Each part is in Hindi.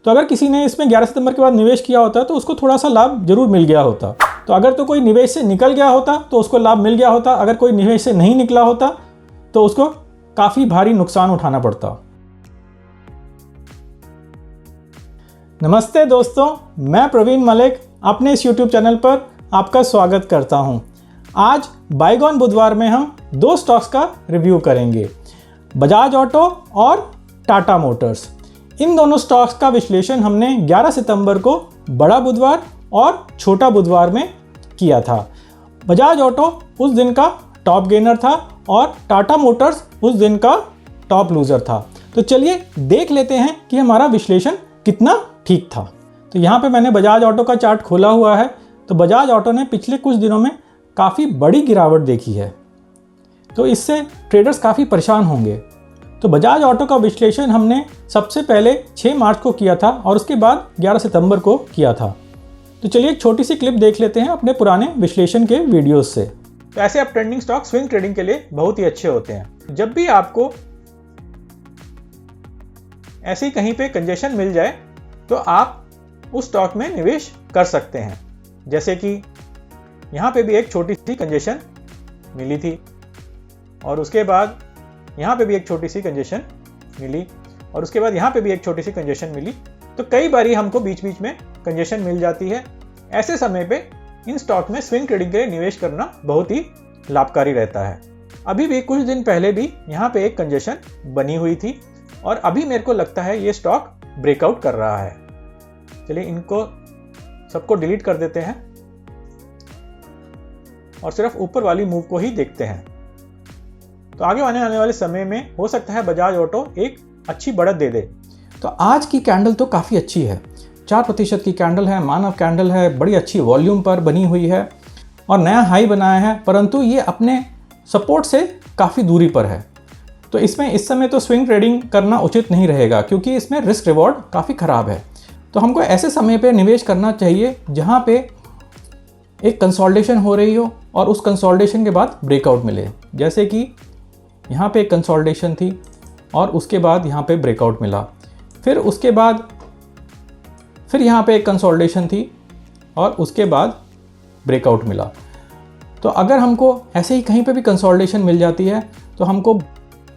तो अगर किसी ने इसमें 11 सितंबर के बाद निवेश किया होता तो उसको थोड़ा सा लाभ जरूर मिल गया होता। तो अगर तो कोई निवेश से निकल गया होता तो उसको लाभ मिल गया होता, अगर कोई निवेश से नहीं निकला होता तो उसको काफ़ी भारी नुकसान उठाना पड़ता। नमस्ते दोस्तों, मैं प्रवीण मलिक अपने इस YouTube चैनल पर आपका स्वागत करता हूं। आज बाइगॉन बुधवार में हम दो स्टॉक्स का रिव्यू करेंगे, बजाज ऑटो और टाटा मोटर्स। इन दोनों स्टॉक्स का विश्लेषण हमने 11 सितंबर को बड़ा बुधवार और छोटा बुधवार में किया था। बजाज ऑटो उस दिन का टॉप गेनर था और टाटा मोटर्स उस दिन का टॉप लूज़र था। तो चलिए देख लेते हैं कि हमारा विश्लेषण कितना ठीक था। तो यहाँ पे मैंने बजाज ऑटो का चार्ट खोला हुआ है। तो बजाज ऑटो ने पिछले कुछ दिनों में काफ़ी बड़ी गिरावट देखी है, तो इससे ट्रेडर्स काफ़ी परेशान होंगे। तो बजाज ऑटो का विश्लेषण हमने सबसे पहले 6 मार्च को किया था और उसके बाद 11 सितंबर को किया था। तो चलिए एक छोटी सी क्लिप देख लेते हैं अपने पुराने विश्लेषण के वीडियोस से। तो ऐसे up trending stock swing trading के लिए बहुत ही अच्छे होते हैं। जब भी आपको ऐसे ही कहीं पे कंजेशन मिल जाए तो आप उस स्टॉक में निवेश कर सकते हैं। जैसे कि यहाँ पे भी एक छोटी सी कंजेशन मिली थी और उसके बाद यहाँ पे भी एक छोटी सी कंजेशन मिली और उसके बाद यहाँ पे भी एक छोटी सी कंजेशन मिली। तो कई बारी हमको बीच बीच में कंजेशन मिल जाती है। ऐसे समय पे इन स्टॉक में स्विंग ट्रेडिंग के लिए निवेश करना बहुत ही लाभकारी रहता है। अभी भी कुछ दिन पहले भी यहाँ पे एक कंजेशन बनी हुई थी और अभी मेरे को लगता है ये स्टॉक ब्रेकआउट कर रहा है। चलिए इनको सबको डिलीट कर देते हैं और सिर्फ ऊपर वाली मूव को ही देखते हैं। तो आगे आने वाले समय में हो सकता है बजाज ऑटो एक अच्छी बढ़त दे दे। तो आज की कैंडल तो काफ़ी अच्छी है, 4% की कैंडल है, मानव कैंडल है, बड़ी अच्छी वॉल्यूम पर बनी हुई है और नया हाई बनाया है, परंतु ये अपने सपोर्ट से काफ़ी दूरी पर है। तो इसमें इस समय तो स्विंग ट्रेडिंग करना उचित नहीं रहेगा क्योंकि इसमें रिस्क रिवॉर्ड काफ़ी ख़राब है। तो हमको ऐसे समय पे निवेश करना चाहिए जहाँ पे एक कंसोलिडेशन हो रही हो और उस कंसोलिडेशन के बाद ब्रेकआउट मिले। जैसे कि यहाँ पे एक कंसोलिडेशन थी और उसके बाद यहाँ पे ब्रेकआउट मिला, फिर उसके बाद फिर यहाँ पे एक कंसोलिडेशन थी और उसके बाद ब्रेकआउट मिला। तो अगर हमको ऐसे ही कहीं पे भी कंसोलिडेशन मिल जाती है तो हमको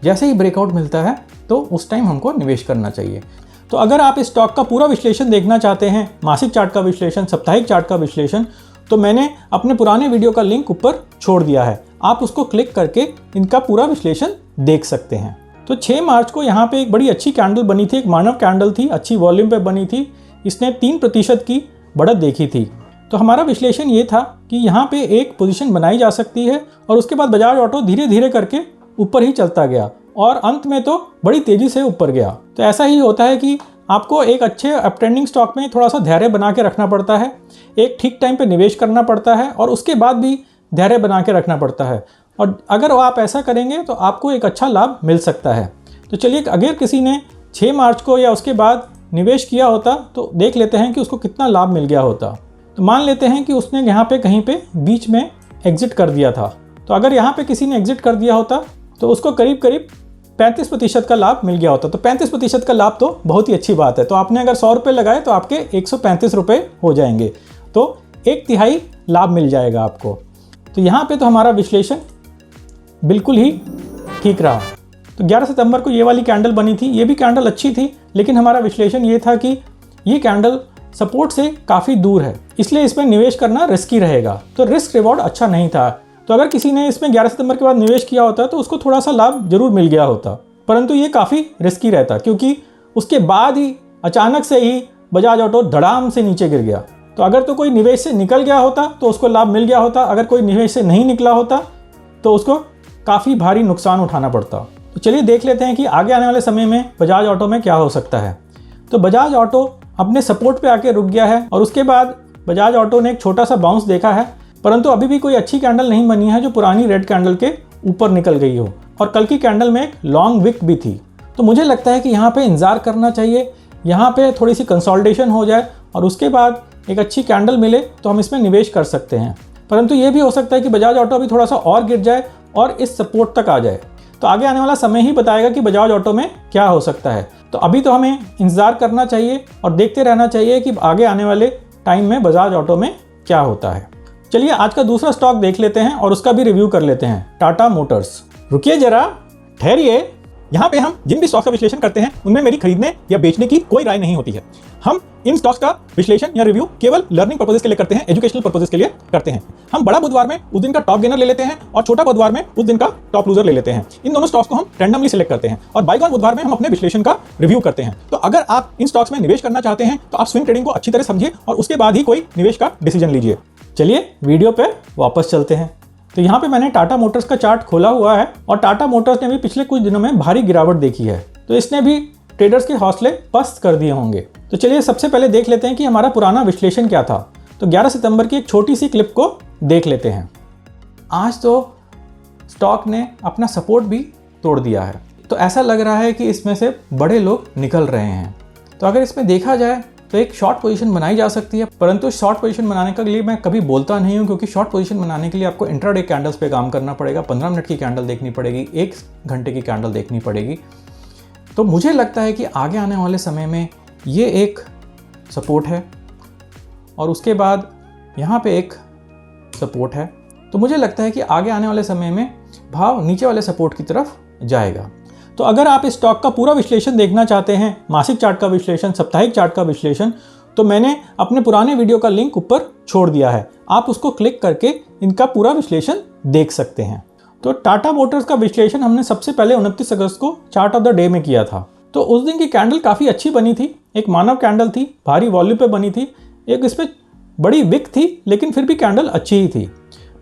जैसे ही ब्रेकआउट मिलता है तो उस टाइम हमको निवेश करना चाहिए। तो अगर आप इस स्टॉक का पूरा विश्लेषण देखना चाहते हैं, मासिक चार्ट का विश्लेषण, साप्ताहिक चार्ट का विश्लेषण, तो मैंने अपने पुराने वीडियो का लिंक ऊपर छोड़ दिया है, आप उसको क्लिक करके इनका पूरा विश्लेषण देख सकते हैं। तो 6 मार्च को यहाँ पे एक बड़ी अच्छी कैंडल बनी थी, एक मानव कैंडल थी, अच्छी वॉल्यूम पे बनी थी, इसने 3% की बढ़त देखी थी। तो हमारा विश्लेषण ये था कि यहाँ पे एक पोजीशन बनाई जा सकती है और उसके बाद बजाज ऑटो धीरे धीरे करके ऊपर ही चलता गया और अंत में तो बड़ी तेज़ी से ऊपर गया। तो ऐसा ही होता है कि आपको एक अच्छे अप ट्रेंडिंग स्टॉक में थोड़ा सा धैर्य बना के रखना पड़ता है, एक ठीक टाइम पे निवेश करना पड़ता है और उसके बाद भी धैर्य बना के रखना पड़ता है। और अगर आप ऐसा करेंगे तो आपको एक अच्छा लाभ मिल सकता है। तो चलिए अगर किसी ने 6 मार्च को या उसके बाद निवेश किया होता तो देख लेते हैं कि उसको कितना लाभ मिल गया होता। तो मान लेते हैं कि उसने यहाँ पे कहीं पे बीच में एग्जिट कर दिया था। तो अगर यहाँ पे किसी ने एग्जिट कर दिया होता तो उसको करीब 35% का लाभ मिल गया होता। तो 35% का लाभ तो बहुत ही अच्छी बात है। तो आपने अगर 100 रुपये लगाए तो आपके 135 रुपये हो जाएंगे, तो 1/3 लाभ मिल जाएगा आपको। तो यहाँ पे तो हमारा विश्लेषण बिल्कुल ही ठीक रहा। तो 11 सितंबर को ये वाली कैंडल बनी थी, ये भी कैंडल अच्छी थी, लेकिन हमारा विश्लेषण ये था कि ये कैंडल सपोर्ट से काफ़ी दूर है, इसलिए इसमें निवेश करना रिस्की रहेगा। तो रिस्क रिवॉर्ड अच्छा नहीं था। तो अगर किसी ने इसमें 11 सितंबर के बाद निवेश किया होता तो उसको थोड़ा सा लाभ जरूर मिल गया होता, परंतु ये काफ़ी रिस्की रहता क्योंकि उसके बाद ही अचानक से ही बजाज ऑटो धड़ाम से नीचे गिर गया। तो अगर तो कोई निवेश से निकल गया होता तो उसको लाभ मिल गया होता, अगर कोई निवेश से नहीं निकला होता तो उसको काफ़ी भारी नुकसान उठाना पड़ता। तो चलिए देख लेते हैं कि आगे आने वाले समय में बजाज ऑटो में क्या हो सकता है। तो बजाज ऑटो अपने सपोर्ट पे आके रुक गया है और उसके बाद बजाज ऑटो ने एक छोटा सा बाउंस देखा है, परंतु अभी भी कोई अच्छी कैंडल नहीं बनी है जो पुरानी रेड कैंडल के ऊपर निकल गई हो। और कल की कैंडल में एक लॉन्ग विक भी थी। तो मुझे लगता है कि यहाँ पे इंतज़ार करना चाहिए, यहाँ पे थोड़ी सी कंसोलिडेशन हो जाए और उसके बाद एक अच्छी कैंडल मिले तो हम इसमें निवेश कर सकते हैं। परंतु ये भी हो सकता है कि बजाज ऑटो अभी थोड़ा सा और गिर जाए और इस सपोर्ट तक आ जाए। तो आगे आने वाला समय ही बताएगा कि बजाज ऑटो में क्या हो सकता है। तो अभी तो हमें इंतज़ार करना चाहिए और देखते रहना चाहिए कि आगे आने वाले टाइम में बजाज ऑटो में क्या होता है। चलिए आज का दूसरा स्टॉक देख लेते हैं और उसका भी रिव्यू कर लेते हैं, टाटा मोटर्स। रुकिए जरा, ठहरिए। यहाँ पे हम जिन भी स्टॉक्स का विश्लेषण करते हैं उनमें मेरी खरीदने या बेचने की कोई राय नहीं होती है। हम इन स्टॉक्स का विश्लेषण या रिव्यू केवल लर्निंग पर्पसेस के लिए करते हैं, एजुकेशनल पर्पसेस के लिए करते हैं। हम बड़ा बुधवार में उस दिन का टॉप गेनर ले लेते हैं और छोटा बुधवार में उस दिन का टॉप लूजर ले लेते हैं। इन दोनों स्टॉक्स को हम रैंडमली सिलेक्ट करते हैं और बाइगॉन बुधवार में हम अपने विश्लेषण का रिव्यू करते हैं। तो अगर आप इन स्टॉक्स में निवेश करना चाहते हैं तो आप स्विंग ट्रेडिंग को अच्छी तरह समझिए और उसके बाद ही कोई निवेश का डिसीजन लीजिए। चलिए वीडियो पे वापस चलते हैं। तो यहाँ पे मैंने टाटा मोटर्स का चार्ट खोला हुआ है और टाटा मोटर्स ने भी पिछले कुछ दिनों में भारी गिरावट देखी है, तो इसने भी ट्रेडर्स के हौसले पस्त कर दिए होंगे। तो चलिए सबसे पहले देख लेते हैं कि हमारा पुराना विश्लेषण क्या था। तो 11 सितंबर की एक छोटी सी क्लिप को देख लेते हैं। आज तो स्टॉक ने अपना सपोर्ट भी तोड़ दिया है, तो ऐसा लग रहा है कि इसमें से बड़े लोग निकल रहे हैं। तो अगर इसमें देखा जाए तो एक शॉर्ट पोजीशन बनाई जा सकती है, परंतु शॉर्ट पोजीशन बनाने के लिए मैं कभी बोलता नहीं हूं, क्योंकि शॉर्ट पोजीशन बनाने के लिए आपको इंट्राडे कैंडल्स पे काम करना पड़ेगा। 15 मिनट की कैंडल देखनी पड़ेगी, 1 घंटे की कैंडल देखनी पड़ेगी। तो मुझे लगता है कि आगे आने वाले समय में ये एक सपोर्ट है और उसके बाद यहाँ पे एक सपोर्ट है। तो मुझे लगता है कि आगे आने वाले समय में भाव नीचे वाले सपोर्ट की तरफ जाएगा। तो अगर आप इस स्टॉक का पूरा विश्लेषण देखना चाहते हैं, मासिक चार्ट का विश्लेषण, साप्ताहिक चार्ट का विश्लेषण, तो मैंने अपने पुराने वीडियो का लिंक ऊपर छोड़ दिया है। आप उसको क्लिक करके इनका पूरा विश्लेषण देख सकते हैं। तो टाटा मोटर्स का विश्लेषण हमने सबसे पहले 29 अगस्त को चार्ट ऑफ द डे में किया था। तो उस दिन की कैंडल काफ़ी अच्छी बनी थी, एक मानव कैंडल थी, भारी वॉल्यूम पे बनी थी, एक इसमें बड़ी विक थी, लेकिन फिर भी कैंडल अच्छी ही थी।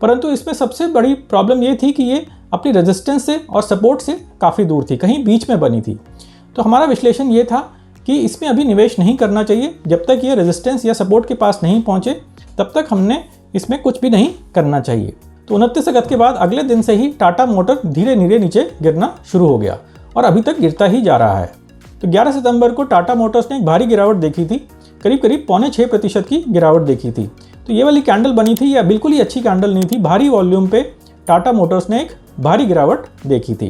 परंतु इसमें सबसे बड़ी प्रॉब्लम ये थी कि ये अपनी रेजिस्टेंस से और सपोर्ट से काफ़ी दूर थी, कहीं बीच में बनी थी। तो हमारा विश्लेषण ये था कि इसमें अभी निवेश नहीं करना चाहिए, जब तक ये रेजिस्टेंस या सपोर्ट के पास नहीं पहुँचे तब तक हमने इसमें कुछ भी नहीं करना चाहिए। तो 29 अगस्त के बाद अगले दिन से ही टाटा मोटर धीरे धीरे नीचे गिरना शुरू हो गया और अभी तक गिरता ही जा रहा है। तो 11 सितंबर को टाटा मोटर्स ने एक भारी गिरावट देखी थी, करीब 6.25% की गिरावट देखी थी। तो ये वाली कैंडल बनी थी, या बिल्कुल ही अच्छी कैंडल नहीं थी। भारी वॉल्यूम पे टाटा मोटर्स ने एक भारी गिरावट देखी थी।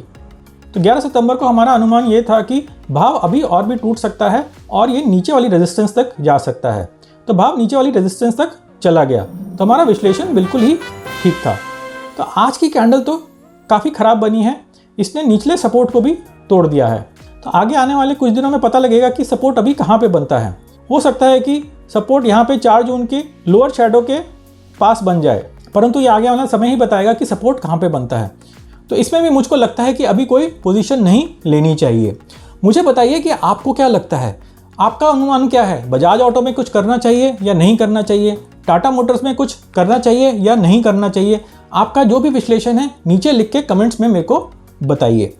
तो 11 सितंबर को हमारा अनुमान ये था कि भाव अभी और भी टूट सकता है और ये नीचे वाली रेजिस्टेंस तक जा सकता है। तो भाव नीचे वाली रेजिस्टेंस तक चला गया, तो हमारा विश्लेषण बिल्कुल ही ठीक था। तो आज की कैंडल तो काफ़ी ख़राब बनी है, इसने निचले सपोर्ट को भी तोड़ दिया है। तो आगे आने वाले कुछ दिनों में पता लगेगा कि सपोर्ट अभी कहाँ पे बनता है। हो सकता है कि सपोर्ट यहाँ पे 4 जून के लोअर शैडो के पास बन जाए, परंतु ये आगे वाला समय ही बताएगा कि सपोर्ट कहाँ पे बनता है। तो इसमें भी मुझको लगता है कि अभी कोई पोजीशन नहीं लेनी चाहिए। मुझे बताइए कि आपको क्या लगता है, आपका अनुमान क्या है? बजाज ऑटो में कुछ करना चाहिए या नहीं करना चाहिए? टाटा मोटर्स में कुछ करना चाहिए या नहीं करना चाहिए? आपका जो भी विश्लेषण है नीचे लिख के कमेंट्स में मेरे को बताइए।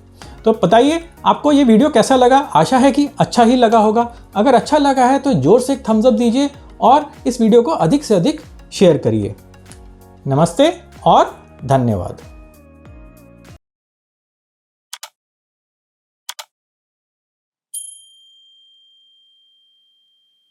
तो बताइए आपको ये वीडियो कैसा लगा। आशा है कि अच्छा ही लगा होगा। अगर अच्छा लगा है तो जोर से एक थम्स अप दीजिए और इस वीडियो को अधिक से अधिक शेयर करिए। नमस्ते और धन्यवाद।